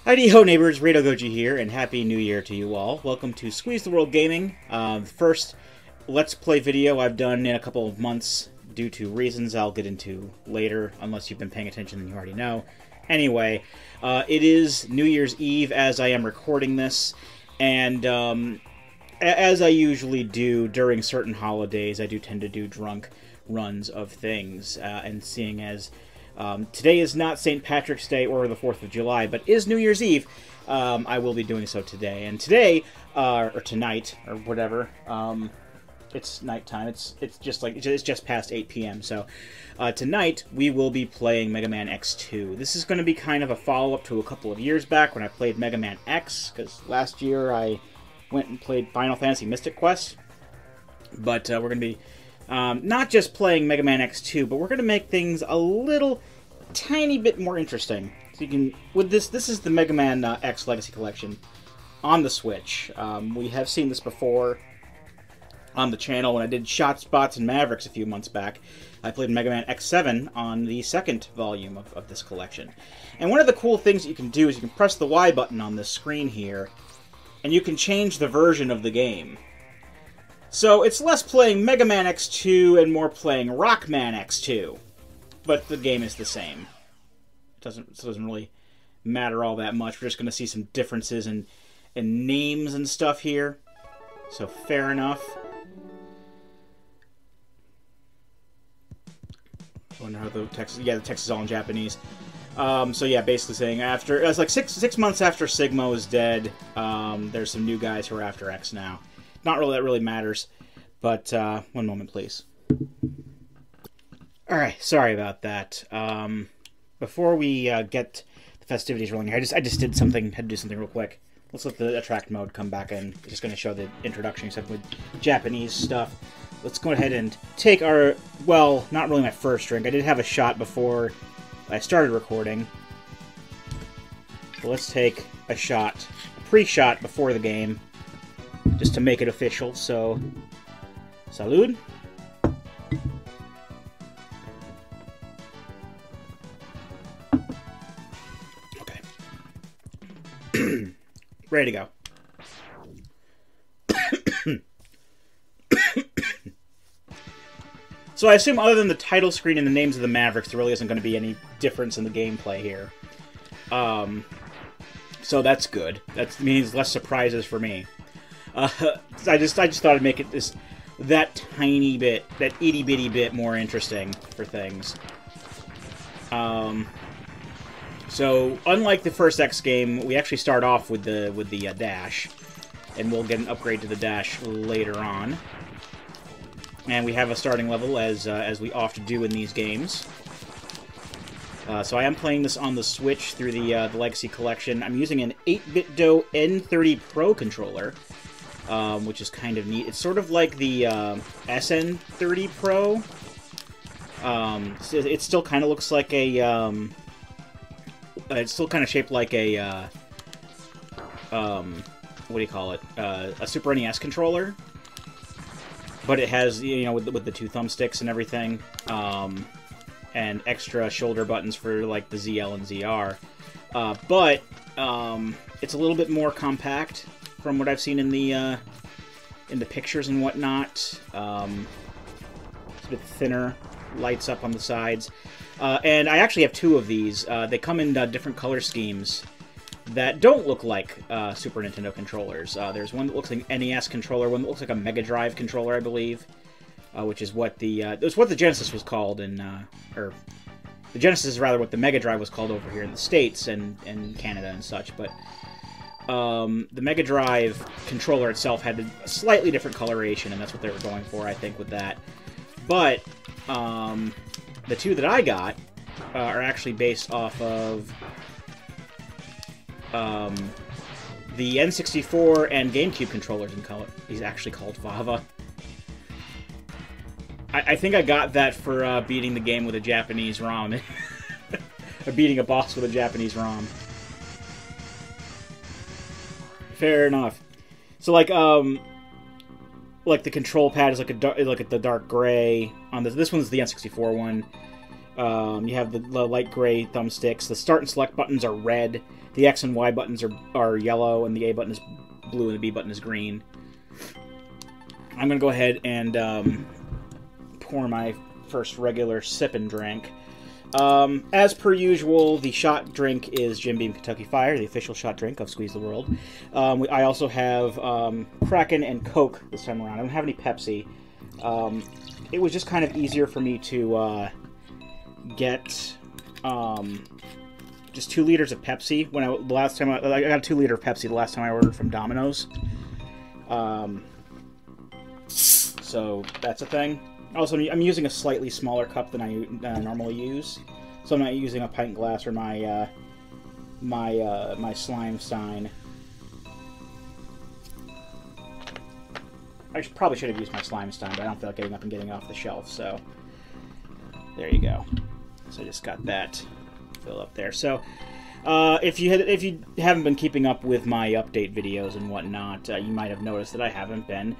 Hi-ho neighbors, Radio Goji here, and Happy New Year to you all. Welcome to Squeeze the World Gaming, the first Let's Play video I've done in a couple of months due to reasons I'll get into later, unless you've been paying attention and you already know. Anyway, it is New Year's Eve as I am recording this, and as I usually do during certain holidays, I do tend to do drunk runs of things, and seeing as today is not St. Patrick's Day or the 4th of July, but is New Year's Eve, I will be doing so today. And today, or tonight, or whatever, it's nighttime. It's just past 8 p.m. So tonight we will be playing Mega Man X2. This is going to be kind of a follow-up to a couple of years back when I played Mega Man X, because last year I went and played Final Fantasy Mystic Quest. But we're going to be not just playing Mega Man X2, but we're going to make things a little tiny bit more interesting. So you can, with this is the Mega Man X Legacy Collection on the Switch. We have seen this before on the channel when I did Shot Spots and Mavericks a few months back. I played Mega Man X7 on the second volume of this collection. And one of the cool things that you can do is you can press the Y button on this screen here, and you can change the version of the game. So it's less playing Mega Man X2 and more playing Rockman X2. But the game is the same. It doesn't really matter all that much. We're just going to see some differences in names and stuff here. So fair enough. I wonder how the text... Yeah, the text is all in Japanese. So yeah, basically saying after... It was like six months after Sigma was dead, there's some new guys who are after X now. Not really that really matters, but one moment, please. All right, sorry about that. Before we get the festivities rolling, I just did something. Had to do something real quick. Let's let the attract mode come back in. Just going to show the introduction stuff with Japanese stuff. Let's go ahead and take our, well, not really my first drink. I did have a shot before I started recording. So let's take a shot, a pre-shot before the game, just to make it official. So, salud. Okay. Ready to go. So I assume other than the title screen and the names of the Mavericks, there really isn't going to be any difference in the gameplay here. So that's good. That means less surprises for me. I just thought I'd make it that tiny bit, that itty bitty bit more interesting for things. So unlike the first X game, we actually start off with the dash, and we'll get an upgrade to the dash later on. And we have a starting level as we often do in these games. So I am playing this on the Switch through the Legacy Collection. I'm using an 8BitDo N30 Pro controller, which is kind of neat. It's sort of like the SN30 Pro. It still kind of looks like a... it's still kind of shaped like a... what do you call it? A Super NES controller. But it has, you know, with the two thumbsticks and everything. And extra shoulder buttons for, like, the ZL and ZR. But it's a little bit more compact from what I've seen in the pictures and whatnot. It's a bit thinner, lights up on the sides. And I actually have two of these. They come in different color schemes that don't look like Super Nintendo controllers. There's one that looks like an NES controller, one that looks like a Mega Drive controller, I believe. Which is what it's what the Genesis was called in, or the Genesis is rather what the Mega Drive was called over here in the States and Canada and such. But the Mega Drive controller itself had a slightly different coloration, and that's what they were going for, I think, with that. But the two that I got are actually based off of the N64 and GameCube controllers in color. He's actually called Fava. I think I got that for beating the game with a Japanese ROM. Or beating a boss with a Japanese ROM. Fair enough. So like the control pad is like the dark gray on this one's the N64 one. You have the light gray thumbsticks. The start and select buttons are red. the X and Y buttons are yellow, and the A button is blue, and the B button is green. I'm going to go ahead and pour my first regular sip and drink. As per usual, the shot drink is Jim Beam Kentucky Fire, the official shot drink of Squeeze the World. I also have Kraken and Coke this time around. I don't have any Pepsi. It was just kind of easier for me to get just 2 liters of Pepsi. The last time I got a 2 liter of Pepsi the last time I ordered from Domino's. So that's a thing. Also, I'm using a slightly smaller cup than I normally use, so I'm not using a pint glass or my my slime stein. I probably should have used my slime stein, but I don't feel like getting up and getting it off the shelf. So there you go. So I just got that filled up there. So if you haven't been keeping up with my update videos and whatnot, you might have noticed that I haven't been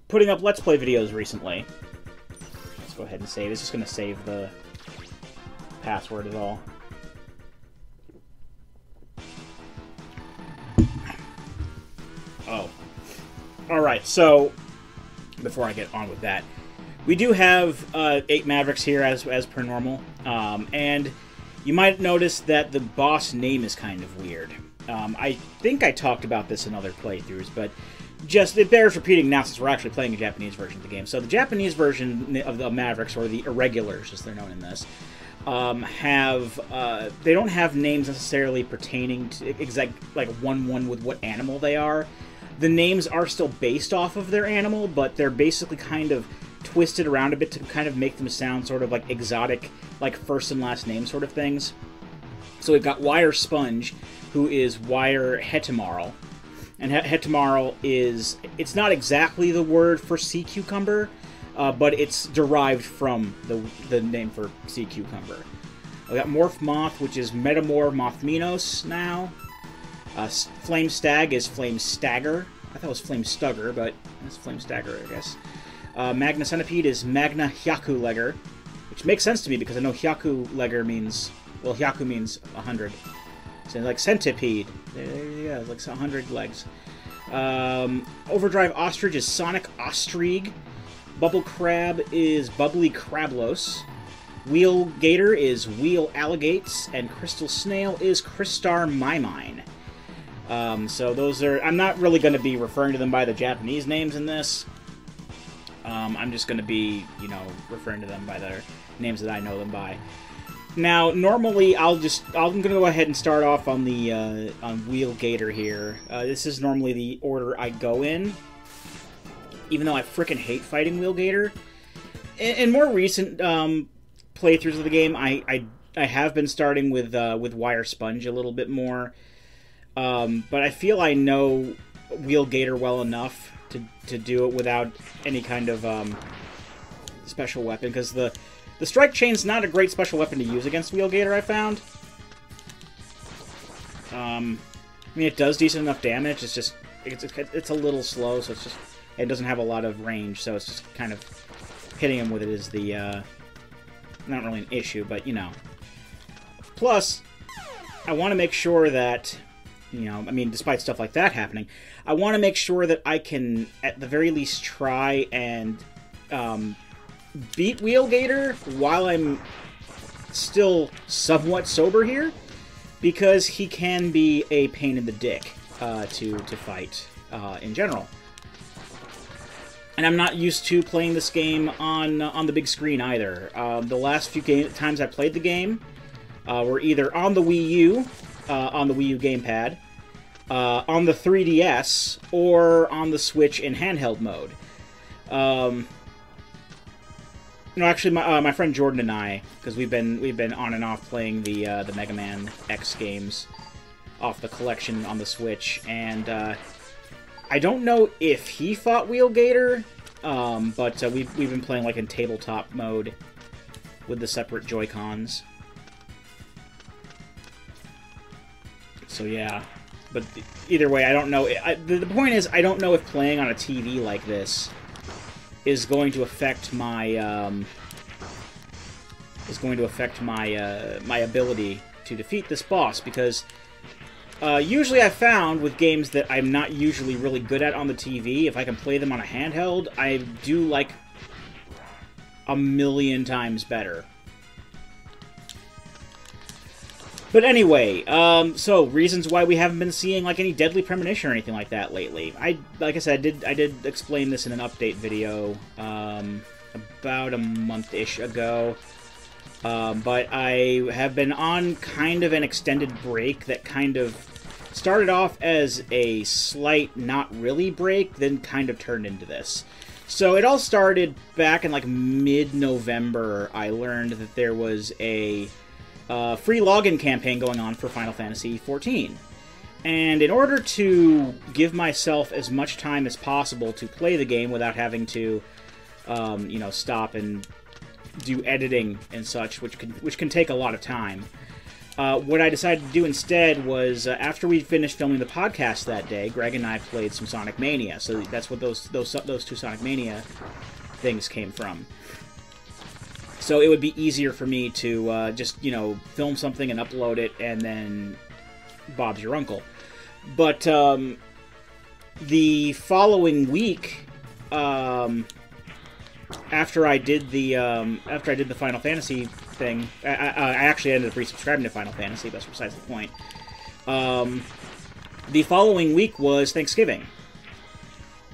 putting up Let's Play videos recently. Let's go ahead and save. It's just going to save the password at all. Oh. Alright, so before I get on with that, we do have 8 Mavericks here as per normal, and you might notice that the boss name is kind of weird. I think I talked about this in other playthroughs, but just it bears repeating now since we're actually playing a Japanese version of the game. So the Japanese version of the Mavericks, or the Irregulars as they're known in this, they don't have names necessarily pertaining to exact like one with what animal they are. The names are still based off of their animal, but they're basically kind of twisted around a bit to kind of make them sound sort of like exotic, like first and last name sort of things. So we've got Wire Sponge, who is Wire Hetamarl. And Hetamarl is, it's not exactly the word for sea cucumber, but it's derived from the name for sea cucumber. We got Morph Moth, which is Metamor Mothminos now. Flame Stag is Flame Stagger. I thought it was Flame Stugger, but it's Flame Stagger, I guess. Magna Centipede is Magna Hyaku Legger, which makes sense to me because I know Hyaku Legger means, well, Hyaku means 100. So like centipede. There you go, like 100 legs. Overdrive Ostrich is Sonic Ostrig. Bubble Crab is Bubbly Crablos. Wheel Gator is Wheel Alligates. And Crystal Snail is Crystar Mimine. So those are... I'm not really going to be referring to them by the Japanese names in this. I'm just going to be, you know, referring to them by their names that I know them by. Now, normally, I'm going to go ahead and start off on the on Wheel Gator here. This is normally the order I go in, even though I frickin' hate fighting Wheel Gator. In more recent playthroughs of the game, I have been starting with Wire Sponge a little bit more, but I feel I know Wheel Gator well enough to do it without any kind of special weapon, because the Strike Chain's not a great special weapon to use against Wheel Gator, I found. I mean, it does decent enough damage. It's just it's a little slow, so it doesn't have a lot of range. So it's just kind of hitting him with it is the not really an issue, but you know. Plus, I want to make sure that, you know, I mean, despite stuff like that happening, I want to make sure that I can at the very least try and beat Wheel Gator while I'm still somewhat sober here, because he can be a pain in the dick to fight in general. And I'm not used to playing this game on the big screen either. The last few times I played the game were either on the Wii U, on the Wii U gamepad, on the 3DS, or on the Switch in handheld mode. No, actually, my friend Jordan and I, because we've been on and off playing the Mega Man X games off the collection on the Switch, and I don't know if he fought Wheel Gator, but we've been playing like in tabletop mode with the separate Joy-Cons. So yeah, but either way, I don't know. The point is, I don't know if playing on a TV like this is going to affect my my ability to defeat this boss, because usually I found with games that I'm not usually really good at on the TV, if I can play them on a handheld, I do like a million times better. But anyway, so reasons why we haven't been seeing like any Deadly Premonition or anything like that lately. Like I said, I did explain this in an update video about a month-ish ago. But I have been on kind of an extended break that kind of started off as a slight not really break, then kind of turned into this. So it all started back in like mid-November. I learned that there was a free login campaign going on for Final Fantasy XIV. And in order to give myself as much time as possible to play the game without having to, you know, stop and do editing and such, which can take a lot of time, what I decided to do instead was, after we finished filming the podcast that day, Greg and I played some Sonic Mania. So that's what those two Sonic Mania things came from. So it would be easier for me to just, you know, film something and upload it, and then Bob's your uncle. But the following week, after I did the Final Fantasy thing, I actually ended up resubscribing to Final Fantasy. That's besides the point. The following week was Thanksgiving,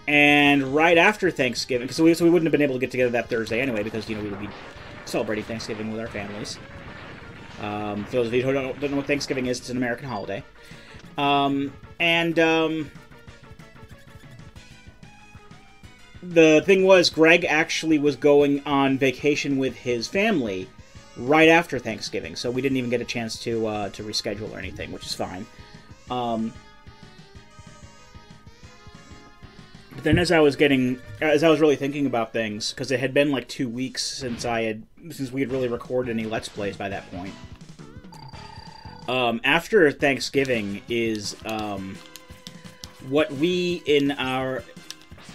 and right after Thanksgiving, so we wouldn't have been able to get together that Thursday anyway, because, you know, we would be celebrating Thanksgiving with our families. For those of you who don't know what Thanksgiving is, it's an American holiday. The thing was, Greg actually was going on vacation with his family right after Thanksgiving, so we didn't even get a chance to reschedule or anything, which is fine. But then as I was really thinking about things, because it had been like 2 weeks since we had really recorded any Let's Plays by that point. After Thanksgiving is what we in our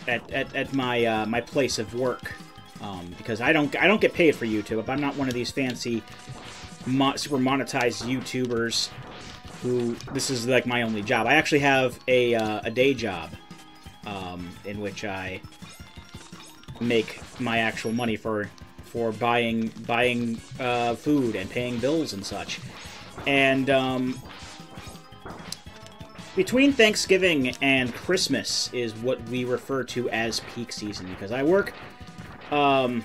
at my place of work, because I don't get paid for YouTube. I'm not one of these fancy super monetized YouTubers who this is like my only job. I actually have a day job in which I make my actual money for buying food and paying bills and such. And between Thanksgiving and Christmas is what we refer to as peak season, because I work I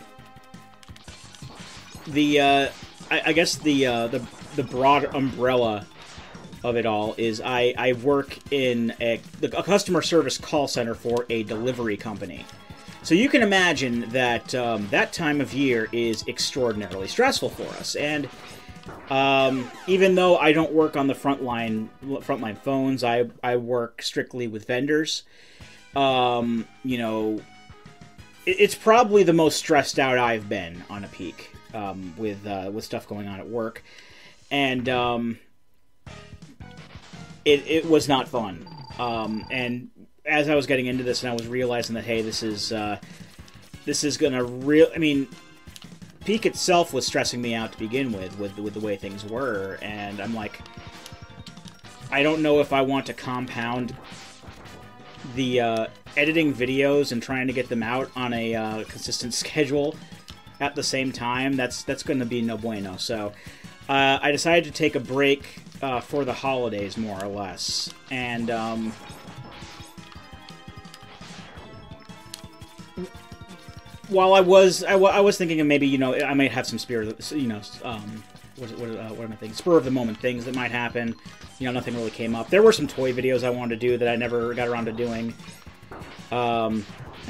guess the broad umbrella of it all is I work in a customer service call center for a delivery company. So you can imagine that that time of year is extraordinarily stressful for us. And even though I don't work on the frontline phones, I work strictly with vendors. You know, it's probably the most stressed out I've been on a peak with stuff going on at work, and it was not fun. And as I was getting into this, and I was realizing that, hey, this is gonna I mean, peak itself was stressing me out to begin with the way things were, and I'm like, I don't know if I want to compound the editing videos and trying to get them out on a consistent schedule at the same time. That's going to be no bueno. So I decided to take a break for the holidays, more or less, and while I was thinking of maybe, you know, I might have some spirit, you know, what am I thinking? Spur of the moment things that might happen. You know, nothing really came up. There were some toy videos I wanted to do that I never got around to doing. I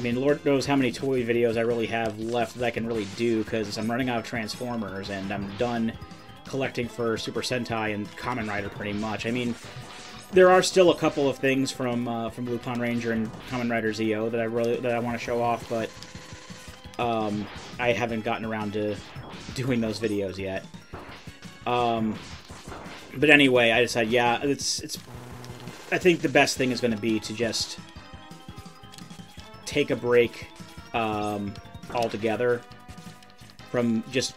mean, Lord knows how many toy videos I really have left that I can really do, because I'm running out of Transformers, and I'm done collecting for Super Sentai and Kamen Rider pretty much. I mean, there are still a couple of things from Lupin Ranger and Kamen Rider Zeo that I want to show off, but I haven't gotten around to doing those videos yet. But anyway, I decided, yeah, I think the best thing is going to be to just take a break altogether from just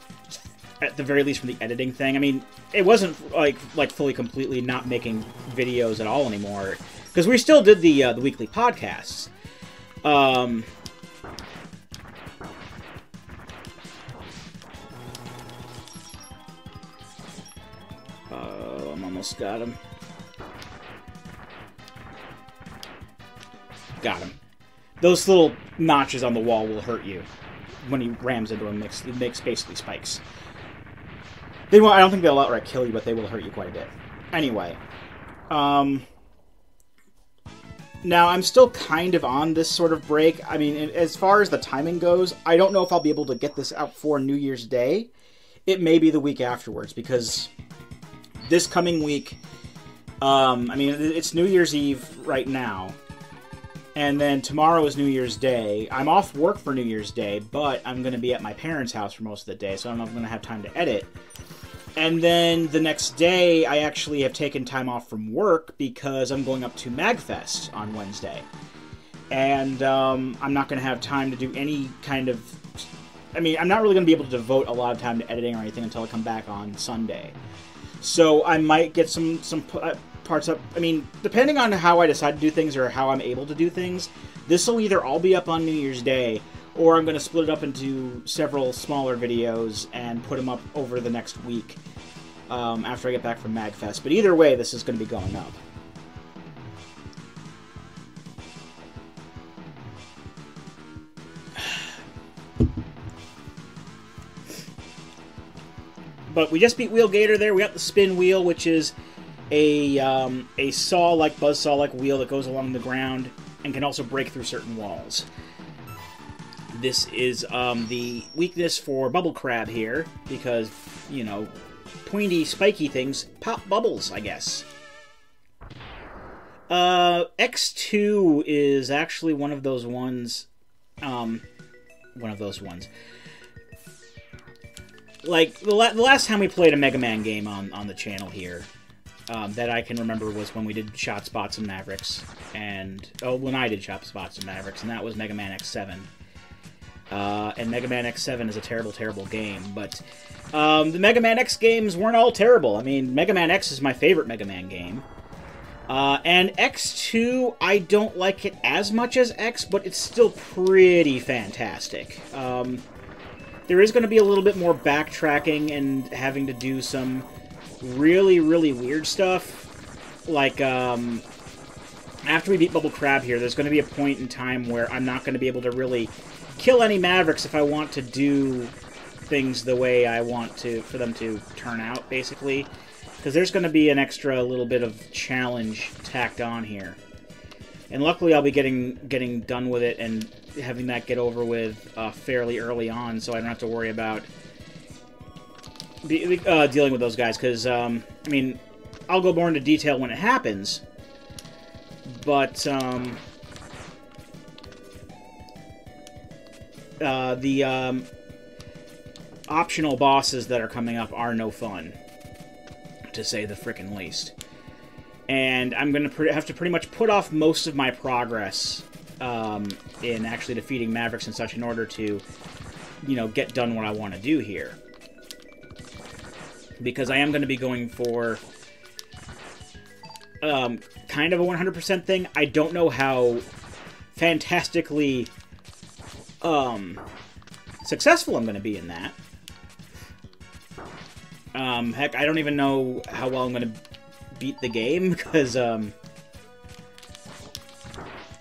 at the very least from the editing thing. I mean, it wasn't like fully completely not making videos at all anymore, because we still did the weekly podcasts. I'm almost got him. Got him. Those little notches on the wall will hurt you when he rams into him. It makes basically spikes. They won't, I don't think they'll outright kill you, but they will hurt you quite a bit. Anyway. Now, I'm still kind of on this sort of break. I mean, as far as the timing goes, I don't know if I'll be able to get this out for New Year's Day. It may be the week afterwards, because this coming week, I mean, it's New Year's Eve right now. And then tomorrow is New Year's Day. I'm off work for New Year's Day, but I'm going to be at my parents' house for most of the day, so I don't know if I'm going to have time to edit. And then the next day, I actually have taken time off from work because I'm going up to MagFest on Wednesday. And I'm not going to have time to do any kind of... I mean, I'm not really going to be able to devote a lot of time to editing or anything until I come back on Sunday. So I might get some parts up. I mean, depending on how I decide to do things or how I'm able to do things, this will either all be up on New Year's Day, or I'm going to split it up into several smaller videos and put them up over the next week after I get back from MagFest. But either way, this is going to be going up. But we just beat Wheel Gator there. We got the spin wheel, which is a saw-like, buzzsaw-like wheel that goes along the ground and can also break through certain walls. This is the weakness for Bubble Crab here, because, you know, pointy, spiky things pop bubbles, I guess. X2 is actually one of those ones, like, the last time we played a Mega Man game on the channel here, that I can remember was when we did Shot Spots and Mavericks, and, when I did Shot Spots and Mavericks, and that was Mega Man X7. And Mega Man X7 is a terrible, terrible game, but the Mega Man X games weren't all terrible. I mean, Mega Man X is my favorite Mega Man game. And X2, I don't like it as much as X, but it's still pretty fantastic. There is going to be a little bit more backtracking and having to do some really, really weird stuff. Like, after we beat Bubble Crab here, there's going to be a point in time where I'm not going to be able to really kill any Mavericks if I want to do things the way I want to for them to turn out, basically. Because there's going to be an extra little bit of challenge tacked on here. And luckily I'll be getting done with it and having that get over with fairly early on, so I don't have to worry about dealing with those guys. Because, I mean, I'll go more into detail when it happens, but the optional bosses that are coming up are no fun, to say the frickin' least. And I'm going to have to pretty much put off most of my progress in actually defeating Mavericks and such in order to, you know, get done what I want to do here. Because I am going to be going for kind of a 100% thing. I don't know how fantastically successful I'm going to be in that. Heck, I don't even know how well I'm going to beat the game, because, again,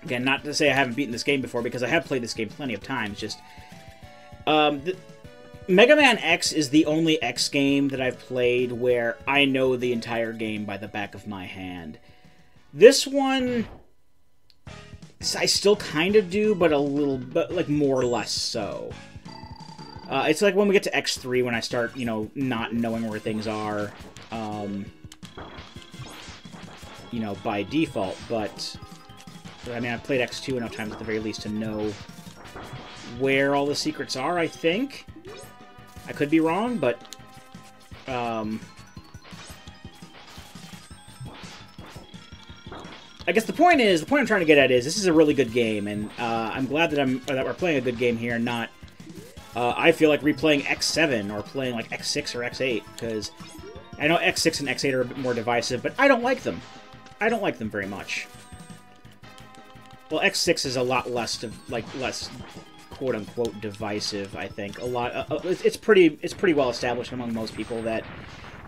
not to say I haven't beaten this game before, because I have played this game plenty of times, just, Mega Man X is the only X game that I've played where I know the entire game by the back of my hand. This one, I still kind of do, but like, more or less so. It's like when we get to X3 when I start, you know, not knowing where things are, you know, by default, but, I mean, I've played X2 enough times at the very least to know where all the secrets are, I think. I could be wrong, but, I guess the point I'm trying to get at is, this is a really good game, and, I'm glad that we're playing a good game here, not, I feel like replaying X7 or playing like X6 or X8, because I know X6 and X8 are a bit more divisive, but I don't like them. I don't like them very much. Well, X6 is a lot less, less quote-unquote divisive, I think. A lot. It's pretty well established among most people that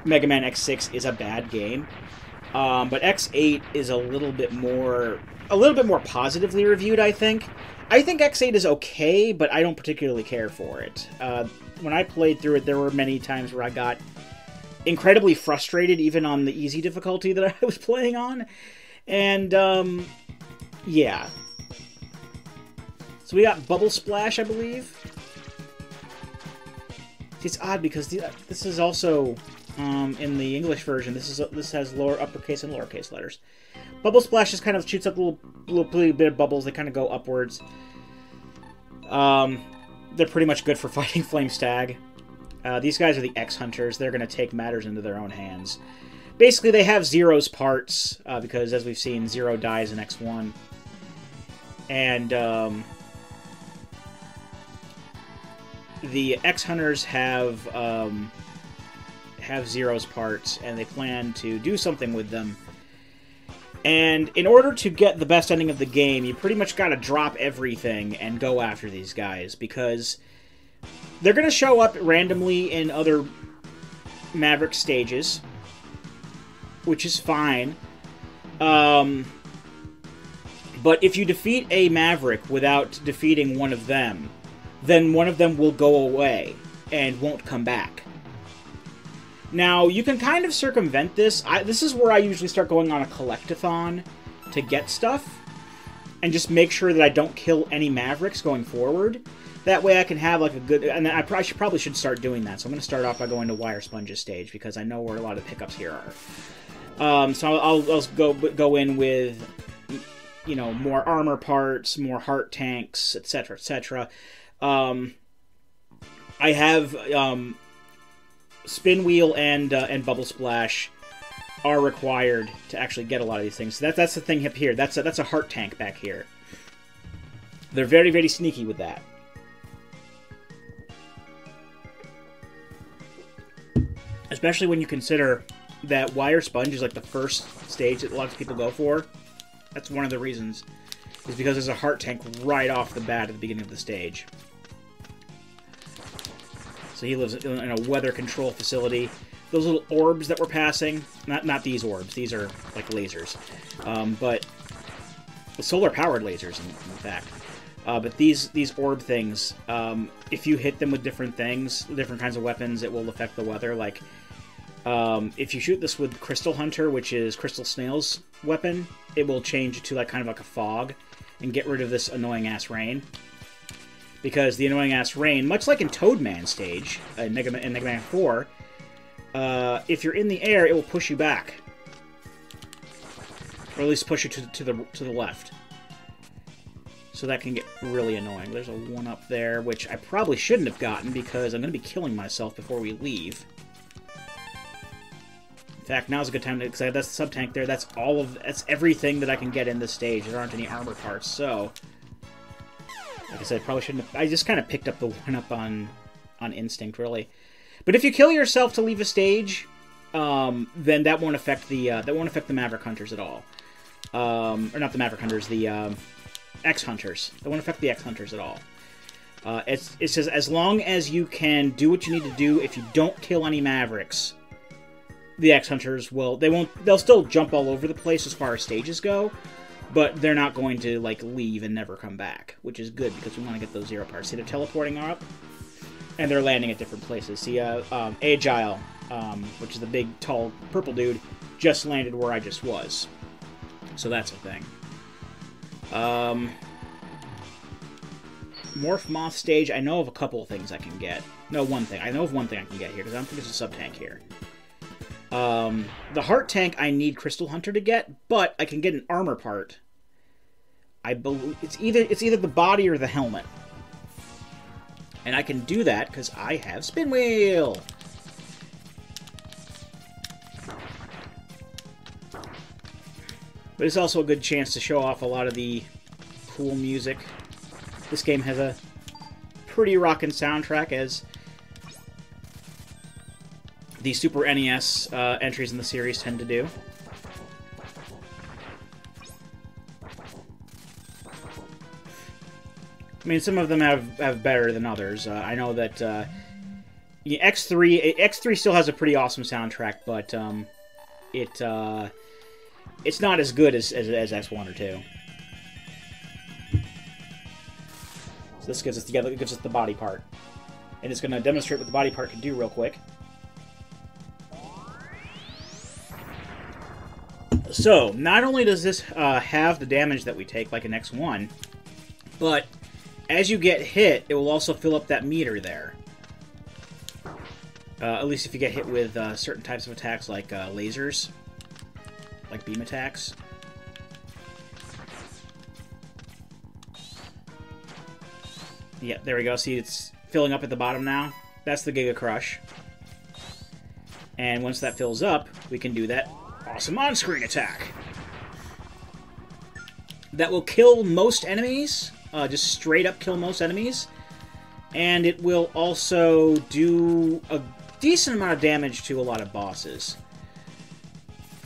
Mega Man X6 is a bad game. But X8 is a little bit more positively reviewed, I think. I think X8 is okay, but I don't particularly care for it. When I played through it, there were many times where I got incredibly frustrated, even on the easy difficulty that I was playing on. And, yeah. So we got Bubble Splash, I believe. See, it's odd because this is also, in the English version, this has uppercase and lowercase letters. Bubble Splash just kind of shoots up a little bit of bubbles. They kind of go upwards. They're pretty much good for fighting Flame Stag. These guys are the X-Hunters. They're going to take matters into their own hands. Basically, they have Zero's parts, because, as we've seen, Zero dies in X1. And, the X-Hunters have Zero's parts, and they plan to do something with them. And in order to get the best ending of the game, you pretty much got to drop everything and go after these guys, because they're going to show up randomly in other Maverick stages, which is fine. But if you defeat a Maverick without defeating one of them, then one of them will go away and won't come back. Now, you can kind of circumvent this. This is where I usually start going on a collectathon to get stuff, and just make sure that I don't kill any Mavericks going forward. That way I can have like a good... And I probably should start doing that. So I'm going to start off by going to Wire Sponge's stage, because I know where a lot of pickups here are. So I'll go in with, you know, more armor parts, more heart tanks, etc., etc. I have... Spin Wheel and Bubble Splash are required to actually get a lot of these things. So that's the thing up here. That's a heart tank back here. They're very, very sneaky with that. Especially when you consider that Wire Sponge is like the first stage that a lot of people go for. That's one of the reasons. Is because there's a heart tank right off the bat at the beginning of the stage. So he lives in a weather control facility. Those little orbs that we're passing, not these orbs, these are like lasers, but solar-powered lasers, in fact. But these orb things, if you hit them with different things, different kinds of weapons, it will affect the weather. Like, if you shoot this with Crystal Hunter, which is Crystal Snail's weapon, it will change it to like kind of like a fog and get rid of this annoying-ass rain. Because the annoying-ass rain, much like in Toadman stage, in Mega Man 4, if you're in the air, it will push you back. Or at least push you to the left. So that can get really annoying. There's a one up there, which I probably shouldn't have gotten, because I'm going to be killing myself before we leave. In fact, now's a good time to... Because that's the sub-tank there. That's everything that I can get in this stage. There aren't any armor parts, so... Like I said, probably shouldn't have... I just kind of picked up the one-up on instinct, really. But if you kill yourself to leave a stage, then that won't affect the Maverick Hunters at all. Or not the Maverick Hunters, the X-Hunters. They won't affect the X-Hunters at all. It says as long as you can do what you need to do, if you don't kill any Mavericks, the X-Hunters will... They'll still jump all over the place as far as stages go. But they're not going to, like, leave and never come back, which is good, because we want to get those Zero parts. See, they're teleporting up, and they're landing at different places. See, Agile, which is the big, tall, purple dude, just landed where I just was. So that's a thing. Morph Moth stage, I know of a couple of things I can get. No, one thing. I know of one thing I can get here, because I don't think there's a sub-tank here. The heart tank I need Crystal Hunter to get, but I can get an armor part. I believe it's either the body or the helmet. And I can do that because I have Spin Wheel. But it's also a good chance to show off a lot of the cool music. This game has a pretty rockin' soundtrack as the Super NES entries in the series tend to do. I mean, some of them have better than others. I know that X3 still has a pretty awesome soundtrack, but it's not as good as X1 or 2. So this gives us the body part, and it's going to demonstrate what the body part can do real quick. So not only does this have the damage that we take like an X1, but as you get hit, it will also fill up that meter there. At least if you get hit with certain types of attacks like lasers, like beam attacks. Yeah, there we go. See, it's filling up at the bottom now. That's the Giga Crush. And once that fills up, we can do that awesome on-screen attack. That will kill most enemies. Just straight up kill most enemies. And it will also do a decent amount of damage to a lot of bosses.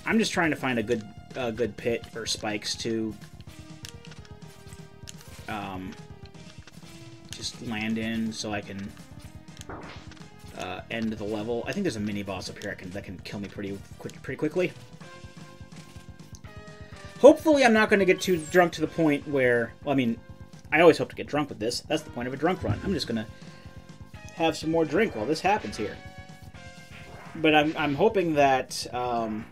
I'm just trying to find a good pit for spikes to just land in so I can end the level. I think there's a mini boss up here that can kill me pretty quickly. Hopefully I'm not going to get too drunk to the point where, well, I mean, I always hope to get drunk with this. That's the point of a drunk run. I'm just going to have some more drink while this happens here. But I'm hoping that, oh.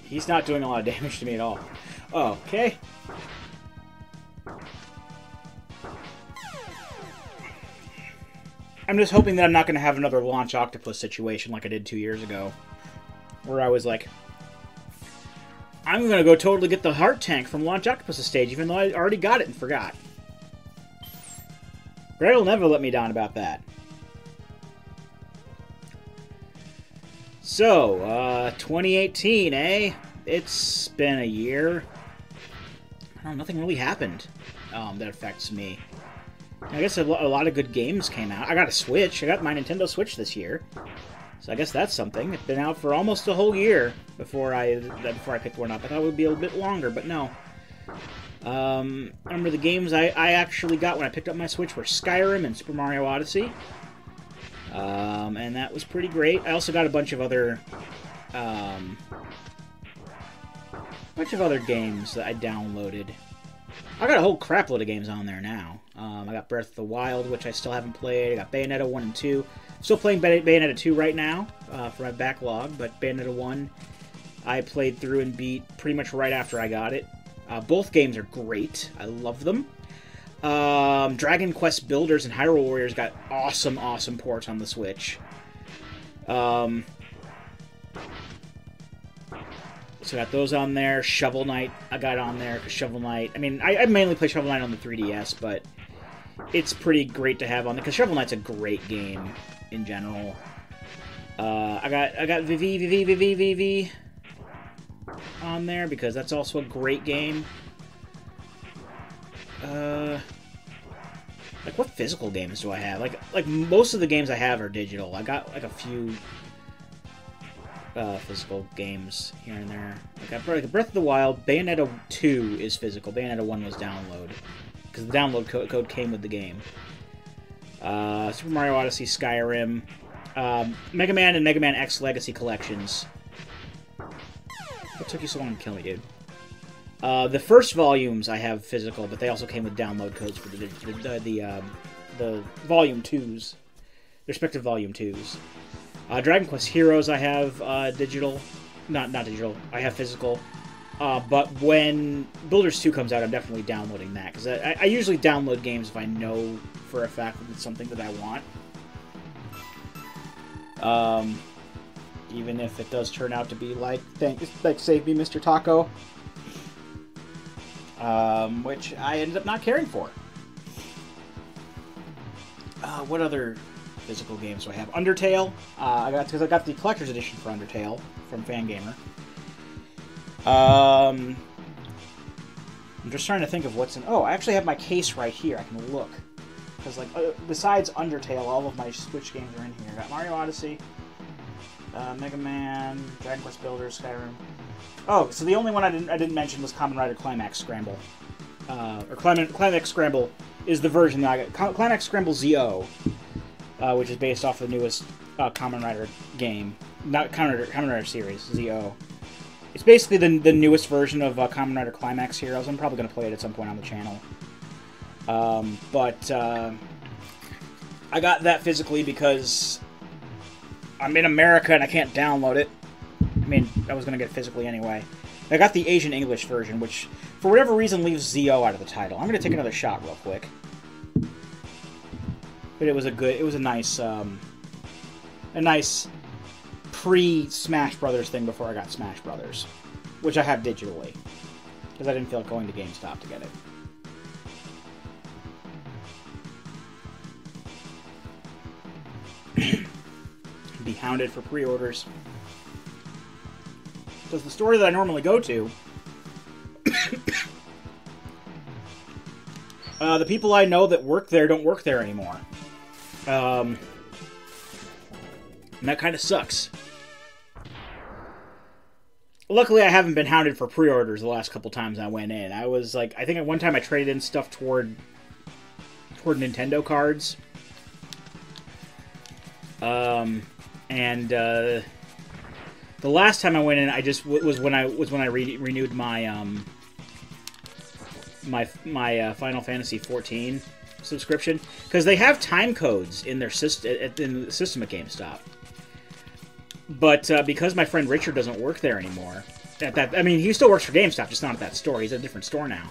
He's not doing a lot of damage to me at all. Oh, okay. I'm just hoping that I'm not going to have another launch octopus situation like I did 2 years ago. Where I was like, I'm going to go totally get the heart tank from Launch Octopus' stage, even though I already got it and forgot. Brad will never let me down about that. So, 2018, eh? It's been a year. I don't know, nothing really happened that affects me. I guess a lot of good games came out. I got a Switch. I got my Nintendo Switch this year. So I guess that's something. It's been out for almost a whole year before I picked one up. I thought it would be a bit longer, but no. I remember the games I actually got when I picked up my Switch were Skyrim and Super Mario Odyssey. And that was pretty great. I also got a bunch of other games that I downloaded. I got a whole crapload of games on there now. I got Breath of the Wild, which I still haven't played. I got Bayonetta 1 and 2. Still playing Bayonetta 2 right now for my backlog, but Bayonetta 1 I played through and beat pretty much right after I got it. Both games are great. I love them. Dragon Quest Builders and Hyrule Warriors got awesome ports on the Switch. So I got those on there. Shovel Knight I got on there, because Shovel Knight... I mean, I mainly play Shovel Knight on the 3DS, but it's pretty great to have on there, because Shovel Knight's a great game in general. I got VV on there, because that's also a great game. Like, what physical games do I have? Like most of the games I have are digital. I got, like, a few physical games here and there. Like Breath of the Wild. Bayonetta 2 is physical. Bayonetta 1 was download, because the download code came with the game. Super Mario Odyssey, Skyrim, Mega Man and Mega Man X Legacy Collections. What took you so long to kill me, dude? The first volumes I have physical, but they also came with download codes for the volume 2s, respective volume 2s. Dragon Quest Heroes I have digital, not digital. I have physical, but when Builders 2 comes out, I'm definitely downloading that, because I usually download games if I know for a fact that it's something that I want. Even if it does turn out to be like Save Me, Mr. Taco. Which I ended up not caring for. What other physical games do I have? Undertale. Because I got the collector's edition for Undertale from Fangamer. I'm just trying to think of what's in... Oh, I actually have my case right here. I can look. Because, like, besides Undertale, all of my Switch games are in here. I got Mario Odyssey, Mega Man, Dragon Quest Builders, Skyrim. Oh, so the only one I didn't mention was Kamen Rider Climax Scramble. Or Climax Scramble is the version that I got. Climax Scramble ZO, which is based off the newest Kamen Rider game. Not Kamen Rider series, ZO. It's basically the newest version of Kamen Rider Climax Heroes. I'm probably going to play it at some point on the channel. But I got that physically because I'm in America and I can't download it. I mean, I was going to get it physically anyway. I got the Asian English version, which, for whatever reason, leaves ZO out of the title. I'm going to take another shot real quick. But it was a nice pre-Smash Brothers thing before I got Smash Brothers, which I have digitally, because I didn't feel like going to GameStop to get it. Be hounded for pre-orders. Because the store that I normally go to, the people I know that work there don't work there anymore. And that kind of sucks. Luckily, I haven't been hounded for pre-orders the last couple times I went in. I was like, I think at one time I traded in stuff toward Nintendo cards. The last time I went in, I just was when I renewed my my Final Fantasy 14 subscription, because they have time codes in their in the system at GameStop. But because my friend Richard doesn't work there anymore, I mean, he still works for GameStop, just not at that store. He's at a different store now.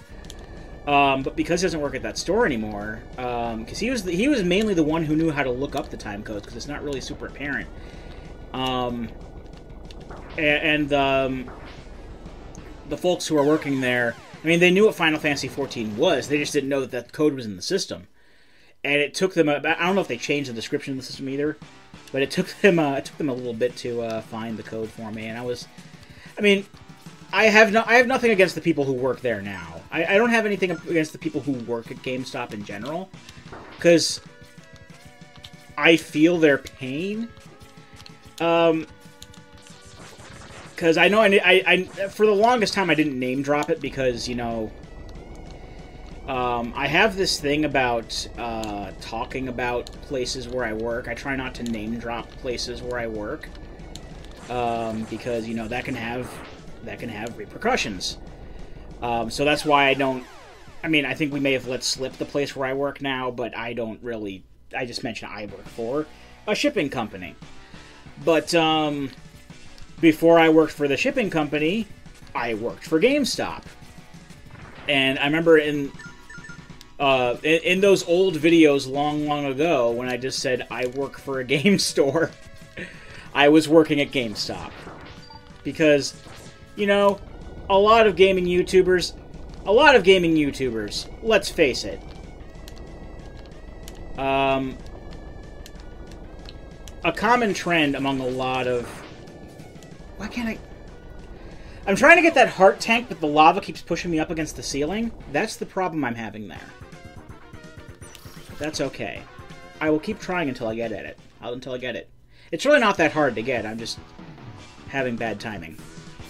But because he doesn't work at that store anymore, because he was mainly the one who knew how to look up the time codes, because it's not really super apparent. The folks who are working there, I mean, they knew what Final Fantasy 14 was. They just didn't know that that code was in the system. And it took them I don't know if they changed the description of the system either, but it took them a little bit to find the code for me. And I mean, I have nothing against the people who work there now. I don't have anything against the people who work at GameStop in general, because I feel their pain. Because I know I for the longest time I didn't name drop it because, you know, I have this thing about talking about places where I work. I try not to name drop places where I work, because, you know, that can have repercussions. So that's why I don't. I mean, I think we may have let slip the place where I work now, but I don't really. I just mentioned I work for a shipping company, but before I worked for the shipping company, I worked for GameStop. And I remember in those old videos long ago, when I just said I work for a game store, I was working at GameStop. Because, you know, a lot of gaming YouTubers, let's face it, a common trend among a lot of... Why can't I... I'm trying to get that heart tank, but the lava keeps pushing me up against the ceiling. That's the problem I'm having there. That's okay. I will keep trying until I get at it. Until I get it. It's really not that hard to get. I'm just having bad timing.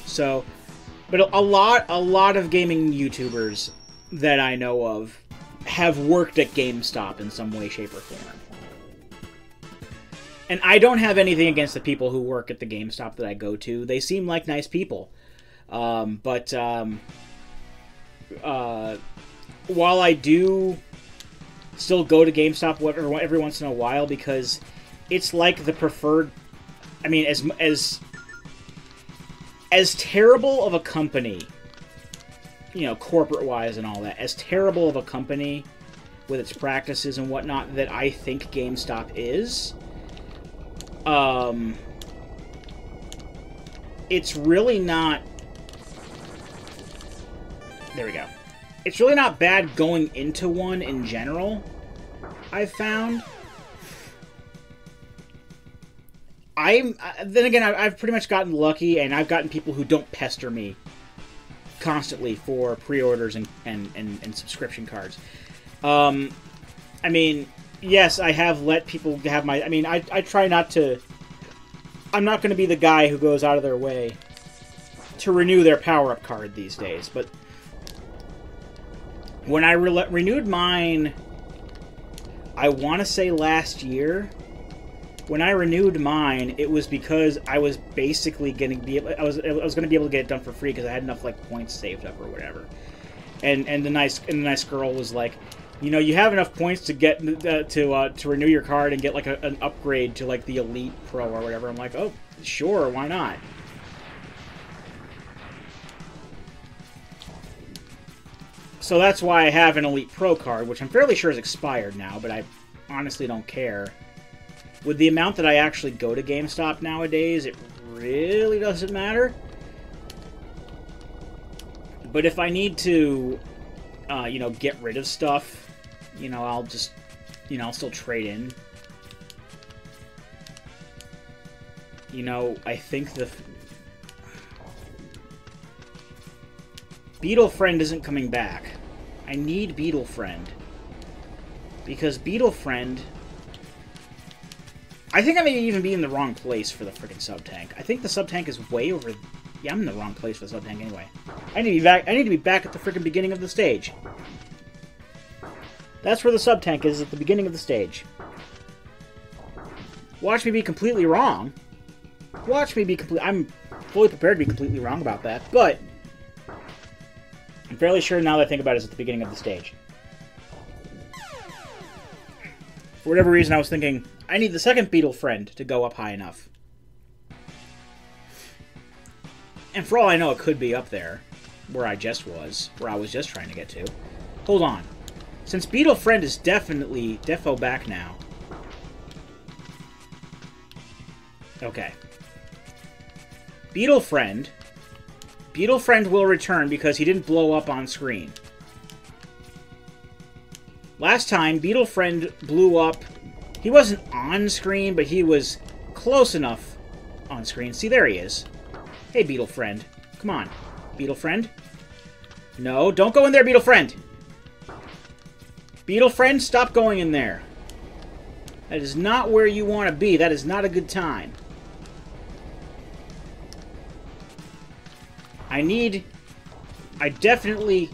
So, but a lot of gaming YouTubers that I know of have worked at GameStop in some way, shape, or form. And I don't have anything against the people who work at the GameStop that I go to. They seem like nice people. But while I do still go to GameStop every once in a while, because it's like the preferred... I mean, as terrible of a company, you know, corporate-wise and all that, as terrible of a company with its practices and whatnot that I think GameStop is... it's really not... There we go. It's really not bad going into one in general, I've found. Then again, I've pretty much gotten lucky, and I've gotten people who don't pester me constantly for pre-orders and subscription cards. I mean, yes, I have let people have my... I mean, I try not to... I'm not going to be the guy who goes out of their way to renew their power-up card these days, but when I renewed mine, I want to say last year, when I renewed mine, it was because I was basically going to be able... I was going to be able to get it done for free because I had enough like points saved up or whatever. And the nice girl was like, you know, you have enough points to get to renew your card and get like an upgrade to like the Elite Pro or whatever. I'm like, oh, sure, why not? So that's why I have an Elite Pro card, which I'm fairly sure is expired now, but I honestly don't care. With the amount that I actually go to GameStop nowadays, it really doesn't matter. But if I need to, you know, get rid of stuff, you know, I'll just, you know, I'll still trade in. You know, I think the Beetle Friend isn't coming back. I need Beetle Friend. Because Beetle Friend... I think I may even be in the wrong place for the frickin' sub-tank. I think the sub-tank is way over... Yeah, I'm in the wrong place for the sub-tank anyway. I need to be back at the frickin' beginning of the stage. That's where the sub-tank is, at the beginning of the stage. Watch me be completely wrong. Watch me be I'm fully prepared to be completely wrong about that, but I'm fairly sure now that I think about it, it's at the beginning of the stage. For whatever reason, I was thinking, I need the second Beetle Friend to go up high enough. And for all I know, it could be up there, where I was just trying to get to. Hold on. Since Beetle Friend is definitely defo back now. Okay. Beetle Friend will return because he didn't blow up on screen. Last time, Beetle Friend blew up. He wasn't on screen, but he was close enough on screen. See, there he is. Hey, Beetle Friend. Come on. Beetle Friend? No, don't go in there, Beetle Friend! Beetle Friend, stop going in there. That is not where you want to be. That is not a good time. I definitely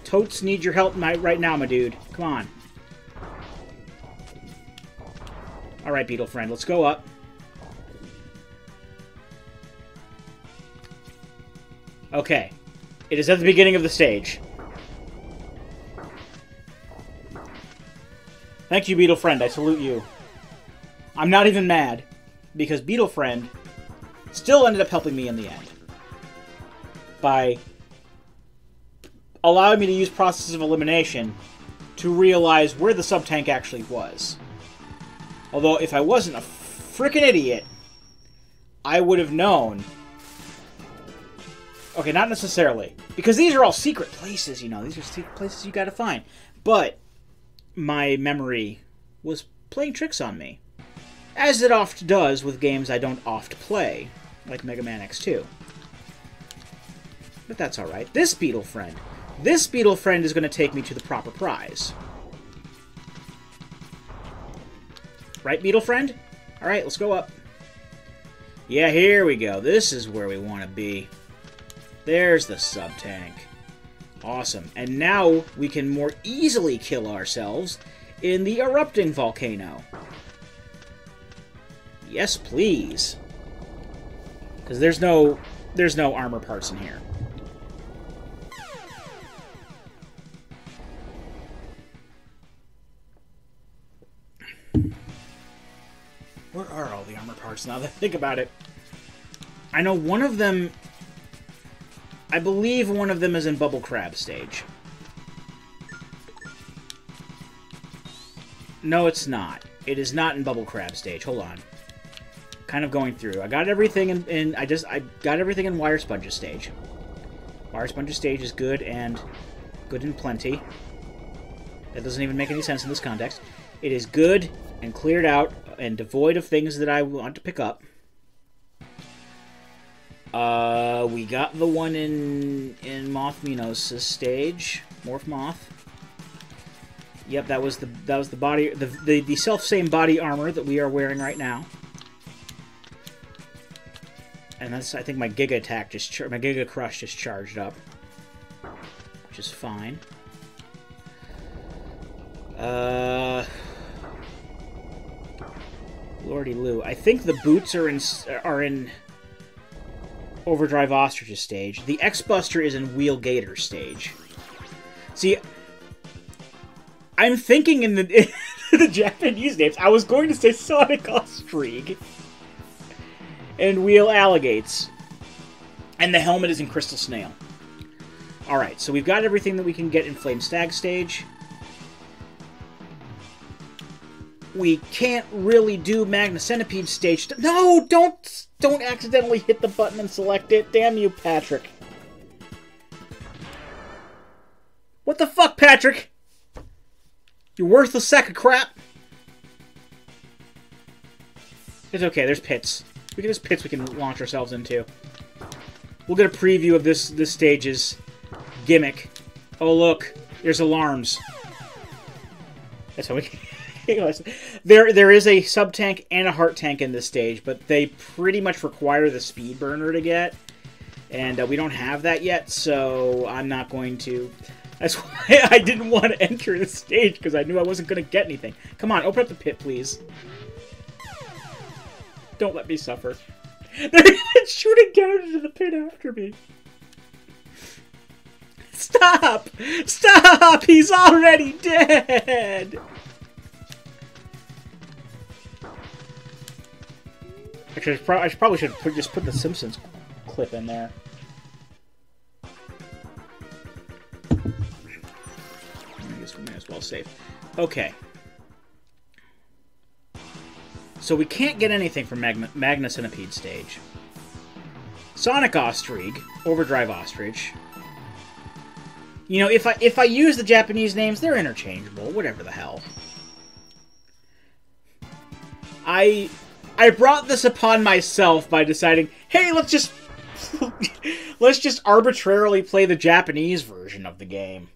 totes need your help right now, my dude. Come on. Alright, Beetle Friend, let's go up. Okay. It is at the beginning of the stage. Thank you, Beetle Friend. I salute you. I'm not even mad, because Beetle Friend still ended up helping me in the end. By allowing me to use process of elimination to realize where the sub-tank actually was. Although, if I wasn't a frickin' idiot, I would have known. Okay, not necessarily. Because these are all secret places, you know. These are secret places you gotta find. But my memory was playing tricks on me. As it oft does with games I don't oft play, like Mega Man X2. But that's alright. This Beetle Friend is going to take me to the proper prize. Right, Beetle Friend? Alright, let's go up. Yeah, here we go. This is where we want to be. There's the sub-tank. Awesome. And now we can more easily kill ourselves in the erupting volcano. Yes, please. Because there's no armor parts in here. Where are all the armor parts now that I think about it? I know one of them... I believe one of them is in Bubble Crab stage. No, it's not. It is not in Bubble Crab stage. Hold on. Kind of going through. I got everything I got everything in Wire Sponges stage. Wire Sponges stage is good and plenty. That doesn't even make any sense in this context. It is good and cleared out and devoid of things that I want to pick up. We got the one in Moth Minos' stage. Morph Moth. Yep, that was the body, the self-same body armor that we are wearing right now. And that's, I think, my Giga attack my Giga Crush just charged up, which is fine. Lordy Lou, I think the boots are in Overdrive Ostrich's stage. The X-Buster is in Wheel Gator stage. See, I'm thinking in the Japanese names. I was going to say Sonic Ostrich and Wheel Alligates, and the helmet is in Crystal Snail. All right, so we've got everything that we can get in Flame Stag stage. We can't really do Magna Centipede stage. No, don't accidentally hit the button and select it. Damn you, Patrick. What the fuck, Patrick? You worthless sack of crap. It's okay, there's pits. There's pits we can launch ourselves into. We'll get a preview of this stage's gimmick. Oh, look. There's alarms. That's how we can... There is a sub-tank and a heart tank in this stage, but they pretty much require the speed burner to get. And we don't have that yet, so I'm not going to... That's why I didn't want to enter the stage, because I knew I wasn't going to get anything. Come on, open up the pit, please. Don't let me suffer. They're shooting down into the pit after me. Stop! Stop! He's already dead! Actually, I probably should just put the Simpsons clip in there. I guess we may as well save. Okay. So we can't get anything from Magna Centipede stage. Sonic Ostrich, Overdrive Ostrich. You know, if I use the Japanese names, they're interchangeable. Whatever the hell. I brought this upon myself by deciding, hey, let's just arbitrarily play the Japanese version of the game.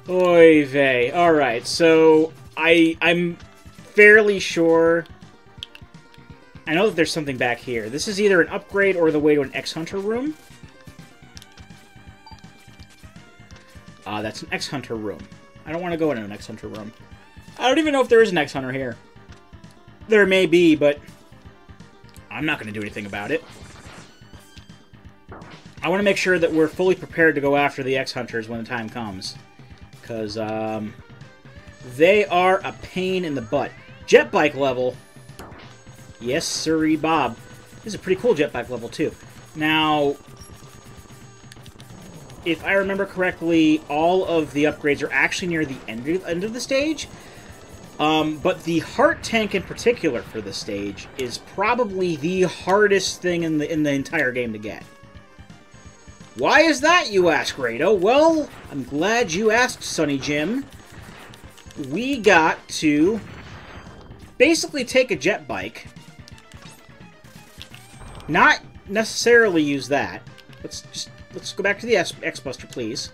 Oy vey. Alright, so I'm fairly sure... I know that there's something back here. This is either an upgrade or the way to an X-Hunter room. That's an X-Hunter room. I don't want to go into an X-Hunter room. I don't even know if there is an X-Hunter here. There may be, but I'm not going to do anything about it. I want to make sure that we're fully prepared to go after the X-Hunters when the time comes. Because, they are a pain in the butt. Jet bike level. Yes, sirree, Bob. This is a pretty cool jet bike level, too. Now, if I remember correctly, all of the upgrades are actually near the end of the stage. But the heart tank in particular for this stage is probably the hardest thing in the entire game to get. Why is that, you ask, Rado? Well, I'm glad you asked, Sonny Jim. We got to basically take a jet bike. Not necessarily use that. Let's go back to the X-Buster, please.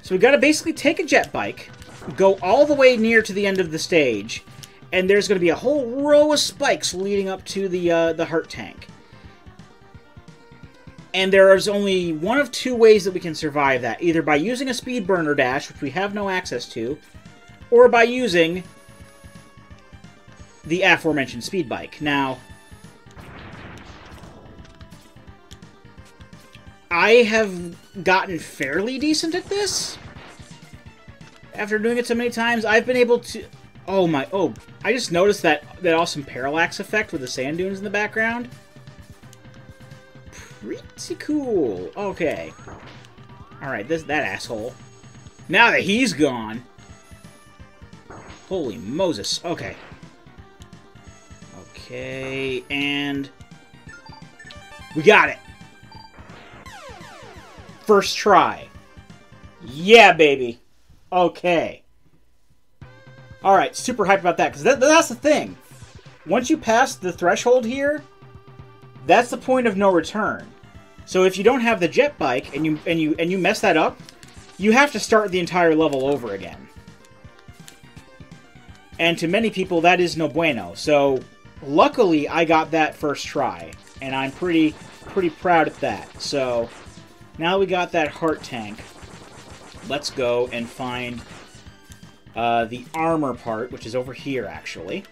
So we got to basically take a jet bike, go all the way near to the end of the stage, and there's going to be a whole row of spikes leading up to the heart tank. And there is only one of two ways that we can survive that. Either by using a speed burner dash, which we have no access to, or by using the aforementioned speed bike. Now, I have gotten fairly decent at this. After doing it so many times, I've been able to... Oh, I just noticed that awesome parallax effect with the sand dunes in the background. Pretty cool. Okay. Alright, that asshole. Now that he's gone. Holy Moses. Okay. Okay, and... we got it! First try. Yeah, baby. Okay. Alright, super hyped about that, because that's the thing. Once you pass the threshold here, that's the point of no return. So if you don't have the jet bike and you mess that up, you have to start the entire level over again. And to many people, that is no bueno. So luckily, I got that first try, and I'm pretty proud of that. So now we got that heart tank. Let's go and find the armor part, which is over here, actually.